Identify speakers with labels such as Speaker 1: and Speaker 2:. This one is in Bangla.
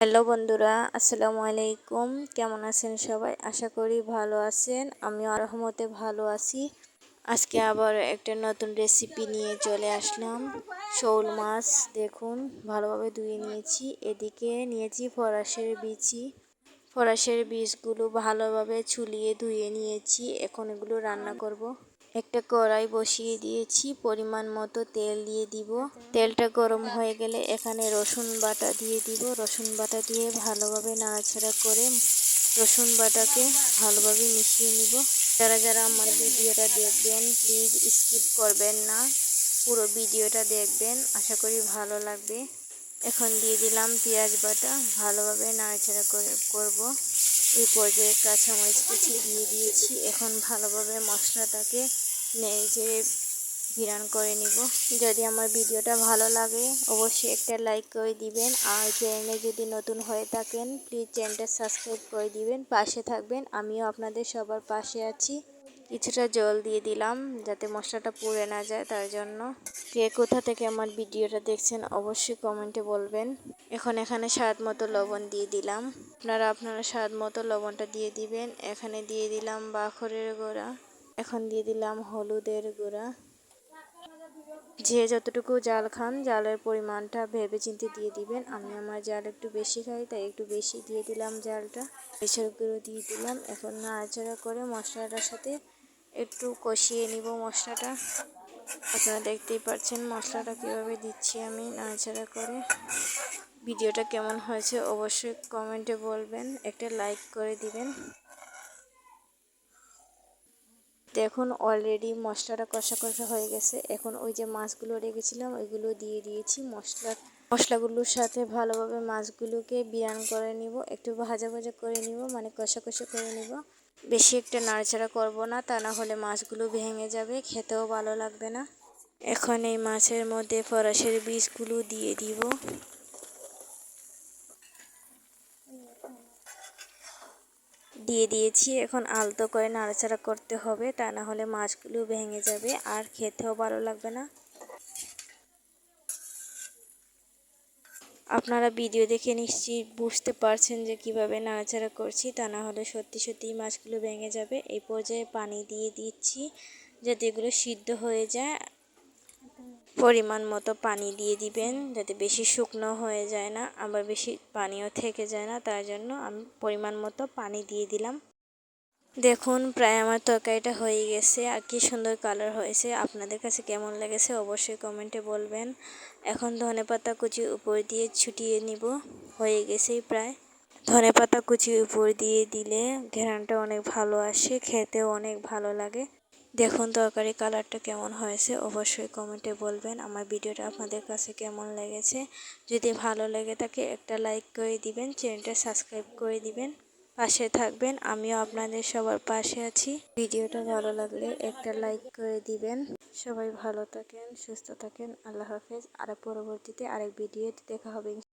Speaker 1: হ্যালো বন্ধুরা, আসসালামু আলাইকুম। কেমন আছেন সবাই? আশা করি ভালো আছেন। আমিও রহমতে ভালো আছি। আজকে আবার একটা নতুন রেসিপি নিয়ে চলে আসলাম। শোল মাছ দেখুন ভালোভাবে ধুয়ে নিয়েছি। এদিকে নিয়েছি ফরাসের বীজগুলো ভালোভাবে ছুলিয়ে ধুয়ে নিয়েছি। এখন এগুলো রান্না করব। একটা কড়াই বসিয়ে দিয়েছি, পরিমাণ মতো তেল দিয়ে দিব। তেলটা গরম হয়ে গেলে এখানে রসুন বাটা দিয়ে দিব। রসুন বাটা দিয়ে ভালোভাবে নাড়াচাড়া করে রসুন বাটাকে ভালোভাবে মিশিয়ে নিব। যারা যারা আমার ভিডিওটা দেখবেন প্লিজ স্কিপ করবেন না, পুরো ভিডিওটা দেখবেন, আশা করি ভালো লাগবে। এখন দিয়ে দিলাম পেঁয়াজ বাটা, ভালোভাবে নাড়াচাড়া করব। এই পর্যায়ে কাঁচামরিচ কুচি দিয়ে দিয়েছি। এখন ভালোভাবে মশলাটাকে নেড়ে ভিরান করে নিব। যদি আমার ভিডিওটা ভালো লাগে অবশ্যই একটা লাইক করে দিবেন, আর চ্যানেলে যদি নতুন হয়ে থাকেন প্লিজ চ্যানেলটা সাবস্ক্রাইব করে দিবেন, পাশে থাকবেন। আমিও আপনাদের সবার পাশে আছি। কিছুটা জল দিয়ে দিলাম যাতে মশলাটা পুড়ে না যায়, তার জন্য। কে কোথা থেকে আমার ভিডিওটা দেখছেন অবশ্যই কমেন্টে বলবেন। এখন এখানে স্বাদ মতো লবণ দিয়ে দিলাম। আপনারা স্বাদ মতো লবণটা দিয়ে দিবেন। এখানে দিয়ে দিলাম বাখরের গুঁড়া। এখন দিয়ে দিলাম হলুদের গুঁড়া। যে যতটুকু জাল খান জালের পরিমাণটা ভেবে চিন্তে দিয়ে দিবেন। আমি আমার জাল একটু বেশি খাই তাই একটু বেশি দিয়ে দিলাম জালটা। মরিচের গুঁড়ো দিয়ে দিলাম। এখন নাড়াচাড়া করে মশলাটার সাথে একটু কষিয়ে নিব মশলাটা। আপনারা দেখতেই পাচ্ছেন মশলাটা কীভাবে দিচ্ছি আমি নাড়াচাড়া করে। ভিডিওটা কেমন হয়েছে অবশ্যই কমেন্টে বলবেন, একটা লাইক করে দিবেন। দেখুন অলরেডি মশলাটা কষা কষা হয়ে গেছে। এখন ওই যে মাছগুলো রেখেছিলাম ওইগুলো দিয়ে দিয়েছি। মশলাগুলোর সাথে ভালোভাবে মাছগুলোকে বিরান করে নিব, একটু ভাজা ভাজা করে নিব, মানে কষা কষা করে নিব। বেশি একটা নাড়াচাড়া করব না, তা না হলে মাছগুলো ভেঙে যাবে, খেতেও ভালো লাগবে না। এখন এই মাছের মধ্যে ফরাসের বীজগুলো দিয়ে দিব। দিয়ে দিয়েছি। এখন আলতো করে নাড়াচাড়া করতে হবে, তা না হলে মাছগুলো ভেঙে যাবে আর খেতেও ভালো লাগবে না। আপনারা ভিডিও দেখে নিশ্চয়ই বুঝতে পারছেন যে কিভাবে নাড়াচাড়া করছি, তা না হলে সত্যি মাছগুলো ভেঙে যাবে। এই পর্যায়ে পানি দিয়ে দিচ্ছি যাতে এগুলো সিদ্ধ হয়ে যায়। পরিমাণ মতো পানি দিয়ে দিবেন, যাতে বেশি শুকনো হয়ে যায় না, আবার বেশি পানিও থেকে যায় না, তার জন্য আমি পরিমাণ মতো পানি দিয়ে দিলাম। দেখুন প্রায় আমার তরকারিটা হয়ে গেছে, আর কি সুন্দর কালার হয়েছে। আপনাদের কাছে কেমন লেগেছে অবশ্যই কমেন্টে বলবেন। এখন ধনেপাতা কুচি উপর দিয়ে ছুটিয়ে নিব। হয়ে গেছেই প্রায়। ধনেপাতা কুচি উপর দিয়ে দিলে ঘ্রাণটা অনেক ভালো আসে, খেতেও অনেক ভালো লাগে। দেখুন তরকারি কালারটা কেমন হয়েছে অবশ্যই কমেন্টে বলবেন। আমার ভিডিওটা আপনাদের কাছে কেমন লেগেছে, যদি ভালো লেগে থাকে একটা লাইক করে দিবেন, চ্যানেলটা সাবস্ক্রাইব করে দিবেন, পাশে থাকবেন। আমিও আপনাদের সবার পাশে আছি। ভিডিওটা ভালো লাগলে একটা লাইক করে দিবেন। সবাই ভালো থাকেন, সুস্থ থাকেন। আল্লাহ হাফেজ। আর পরবর্তীতে আরেক ভিডিওতে দেখা হবে।